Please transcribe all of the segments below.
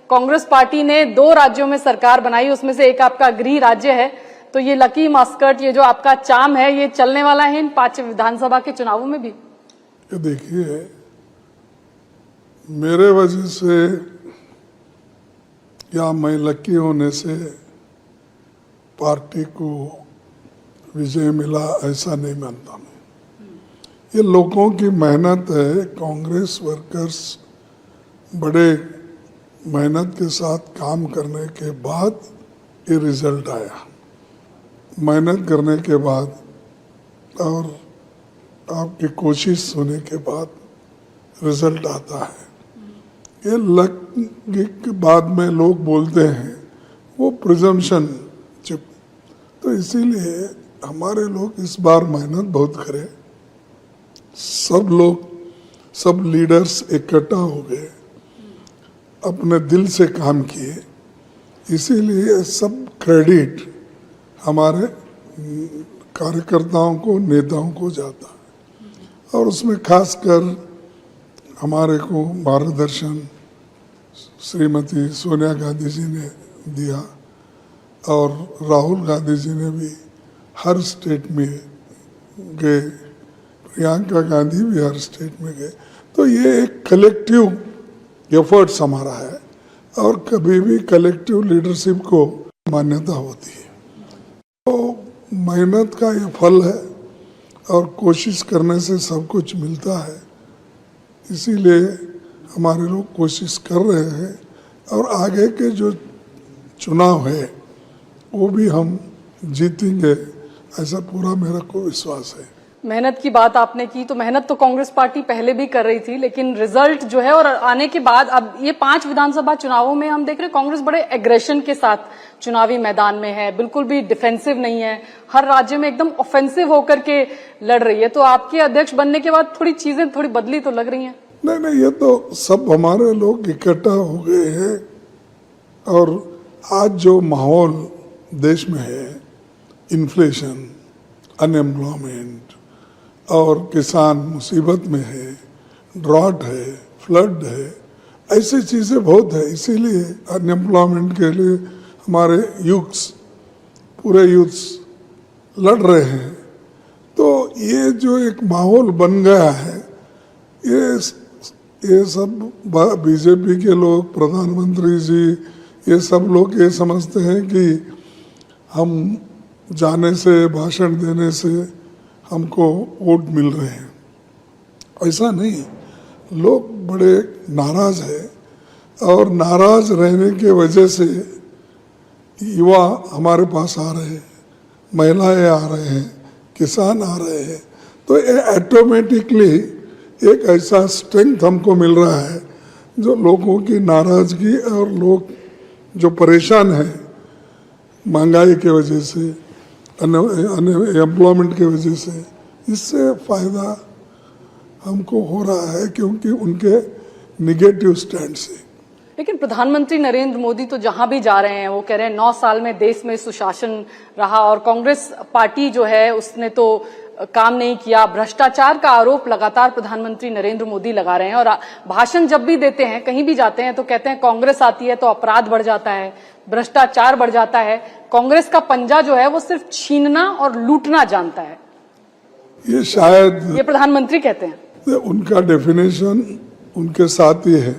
Congress party ने 2 राज्यों में सरकार बनाई, उसमें से एक आपका गृह राज्य है। तो ये लकी मस्कट, ये जो आपका चार्म है, ये चलने वाला है इन 5 विधानसभा के चुनावों में भी? देखिए, मेरे वजह से या मैं लकी होने से पार्टी को विजय मिला, ऐसा नहीं मानता मैं। ये लोगों की मेहनत है। कांग्रेस वर्कर्स बड़े मेहनत के साथ काम करने के बाद ये रिजल्ट आया। मेहनत करने के बाद और आपकी कोशिश होने के बाद रिजल्ट आता है। ये लक के बाद में लोग बोलते हैं, वो प्रिजम्पशन चुप। तो इसीलिए हमारे लोग इस बार मेहनत बहुत करें। सब लोग, सब लीडर्स इकट्ठा हो गए, अपने दिल से काम किए। इसीलिए सब क्रेडिट हमारे कार्यकर्ताओं को, नेताओं को जाता है। और उसमें खासकर हमारे को मार्गदर्शन श्रीमती सोनिया गांधी जी ने दिया और राहुल गांधी जी ने भी हर स्टेट में गए, प्रियंका गांधी भी हर स्टेट में गए। तो ये एक कलेक्टिव एफर्ट्स हमारा है और कभी भी कलेक्टिव लीडरशिप को मान्यता होती है। तो मेहनत का ये फल है और कोशिश करने से सब कुछ मिलता है। इसीलिए हमारे लोग कोशिश कर रहे हैं और आगे के जो चुनाव है वो भी हम जीतेंगे, ऐसा पूरा मेरा को विश्वास है। मेहनत की बात आपने की, तो मेहनत तो कांग्रेस पार्टी पहले भी कर रही थी, लेकिन रिजल्ट जो है और आने के बाद अब ये 5 विधानसभा चुनावों में हम देख रहे हैं कांग्रेस बड़े एग्रेशन के साथ चुनावी मैदान में है, बिल्कुल भी डिफेंसिव नहीं है, हर राज्य में एकदम ऑफेंसिव होकर के लड़ रही है। तो आपके अध्यक्ष बनने के बाद थोड़ी चीजें थोड़ी बदली तो लग रही हैं? नहीं, ये तो सब हमारे लोग इकट्ठा हो गए हैं। और आज जो माहौल देश में है, इन्फ्लेशन, अनएम्प्लॉयमेंट और किसान मुसीबत में है, ड्रॉट है, फ्लड है, ऐसी चीज़ें बहुत है। इसीलिए अनएम्प्लॉयमेंट के लिए हमारे यूथ्स, पूरे यूथ्स लड़ रहे हैं। तो ये जो एक माहौल बन गया है, ये सब बीजेपी के लोग, प्रधानमंत्री जी, ये सब लोग ये समझते हैं कि हम जाने से, भाषण देने से हमको वोट मिल रहे हैं। ऐसा नहीं, लोग बड़े नाराज हैं और नाराज रहने के वजह से युवा हमारे पास आ रहे हैं, महिलाएं आ रहे हैं, किसान आ रहे हैं। तो ये ऑटोमेटिकली एक ऐसा स्ट्रेंथ हमको मिल रहा है जो लोगों की नाराजगी और लोग जो परेशान हैं महंगाई के वजह से, अनएम्प्लॉयमेंट की वजह से, इससे फ़ायदा हमको हो रहा है क्योंकि उनके निगेटिव स्टैंड से। लेकिन प्रधानमंत्री नरेंद्र मोदी तो जहां भी जा रहे हैं वो कह रहे हैं 9 साल में देश में सुशासन रहा और कांग्रेस पार्टी जो है उसने तो काम नहीं किया। भ्रष्टाचार का आरोप लगातार प्रधानमंत्री नरेंद्र मोदी लगा रहे हैं और भाषण जब भी देते हैं, कहीं भी जाते हैं तो कहते हैं कांग्रेस आती है तो अपराध बढ़ जाता है, भ्रष्टाचार बढ़ जाता है, कांग्रेस का पंजा जो है वो सिर्फ छीनना और लूटना जानता है। ये शायद ये प्रधानमंत्री कहते हैं, उनका डेफिनेशन उनके साथ ही है।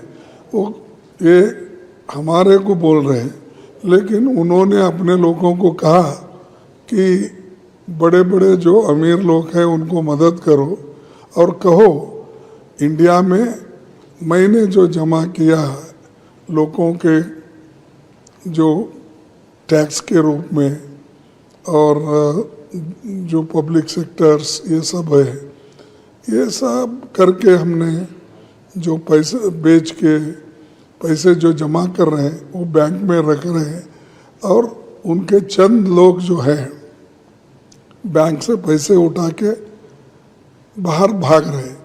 वो ये हमारे को बोल रहे हैं, लेकिन उन्होंने अपने लोगों को कहा कि बड़े बड़े जो अमीर लोग हैं उनको मदद करो और कहो इंडिया में मैंने जो जमा किया लोगों के जो टैक्स के रूप में और जो पब्लिक सेक्टर्स ये सब है, ये सब करके हमने जो पैसे बेच के पैसे जो जमा कर रहे हैं वो बैंक में रख रहे हैं और उनके चंद लोग जो हैं बैंक से पैसे उठा के बाहर भाग रहे हैं।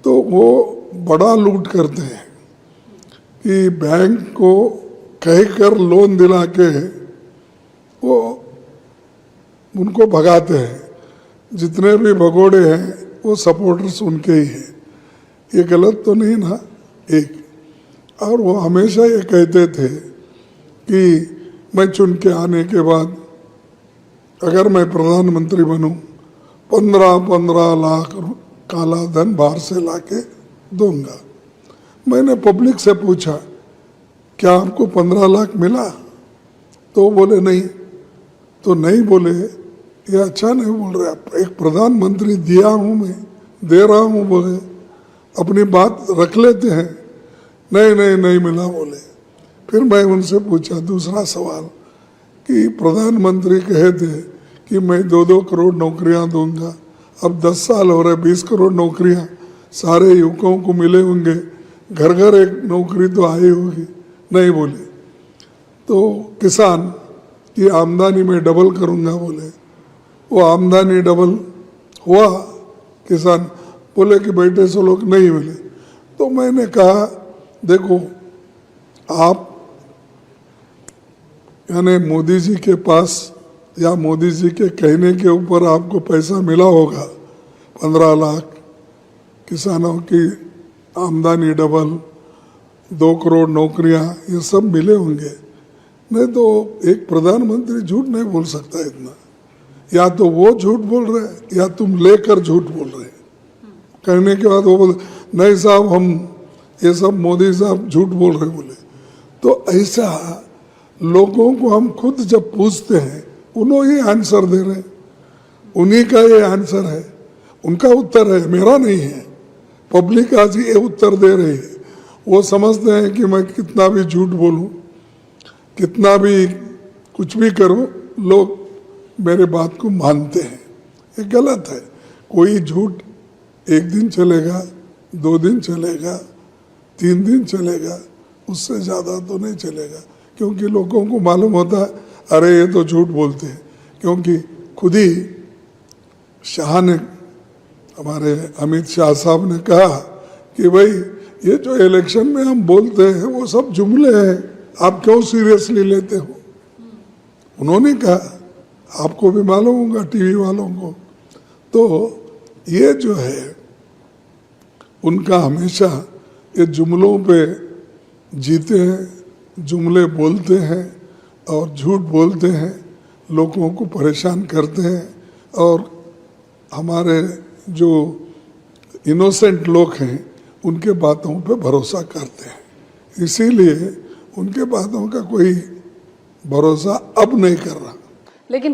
तो वो बड़ा लूट करते हैं कि बैंक को कहकर लोन दिला के वो उनको भगाते हैं। जितने भी भगोड़े हैं वो सपोर्टर्स उनके ही हैं। ये गलत तो नहीं ना? एक और वो हमेशा ये कहते थे कि मैं चुन के आने के बाद अगर मैं प्रधानमंत्री बनूं 15-15 लाख काला धन बाहर से लाके दूंगा। मैंने पब्लिक से पूछा क्या आपको 15 लाख मिला? तो बोले नहीं। तो नहीं बोले ये अच्छा नहीं बोल रहे, एक प्रधानमंत्री दिया हूं मैं, दे रहा हूं बोले, अपनी बात रख लेते हैं। नहीं नहीं नहीं मिला बोले। फिर मैं उनसे पूछा दूसरा सवाल कि प्रधानमंत्री कहे थे कि मैं 2-2 करोड़ नौकरियां दूंगा, अब 10 साल हो रहे 20 करोड़ नौकरियां सारे युवकों को मिले होंगे, घर घर एक नौकरी तो आई होगी, नहीं बोले। तो किसान की आमदनी में डबल करूंगा बोले, वो आमदनी डबल हुआ, किसान बोले कि बेटे से लोग नहीं मिले। तो मैंने कहा देखो आप यानी मोदी जी के पास या मोदी जी के कहने के ऊपर आपको पैसा मिला होगा, 15 लाख, किसानों की आमदनी डबल, 2 करोड़ नौकरियां, ये सब मिले होंगे। नहीं तो एक प्रधानमंत्री झूठ नहीं बोल सकता इतना, या तो वो झूठ बोल रहे या तुम लेकर झूठ बोल रहे। कहने के बाद वो बोले नहीं साहब हम ये सब मोदी साहब झूठ बोल रहे बोले। तो ऐसा लोगों को हम खुद जब पूछते हैं उन्होंने आंसर दे रहे, उन्हीं का ये आंसर है, उनका उत्तर है, मेरा नहीं है। पब्लिक आज ये उत्तर दे रही है। वो समझते हैं कि मैं कितना भी झूठ बोलूं, कितना भी कुछ भी करूं, लोग मेरे बात को मानते हैं। ये गलत है। कोई झूठ 1 दिन चलेगा, 2 दिन चलेगा, 3 दिन चलेगा, उससे ज़्यादा तो नहीं चलेगा, क्योंकि लोगों को मालूम होता है अरे ये तो झूठ बोलते हैं। क्योंकि खुद ही शाह ने, हमारे अमित शाह साहब ने कहा कि भाई ये जो इलेक्शन में हम बोलते हैं वो सब जुमले हैं, आप क्यों सीरियसली लेते हो? उन्होंने कहा, आपको भी मालूम होगा टीवी वालों को। तो ये जो है उनका हमेशा ये जुमलों पे जीते हैं, जुमले बोलते हैं और झूठ बोलते हैं, लोगों को परेशान करते हैं और हमारे जो इनोसेंट लोग हैं उनके बातों पे भरोसा करते हैं। इसीलिए उनके बातों का कोई भरोसा अब नहीं कर रहा। लेकिन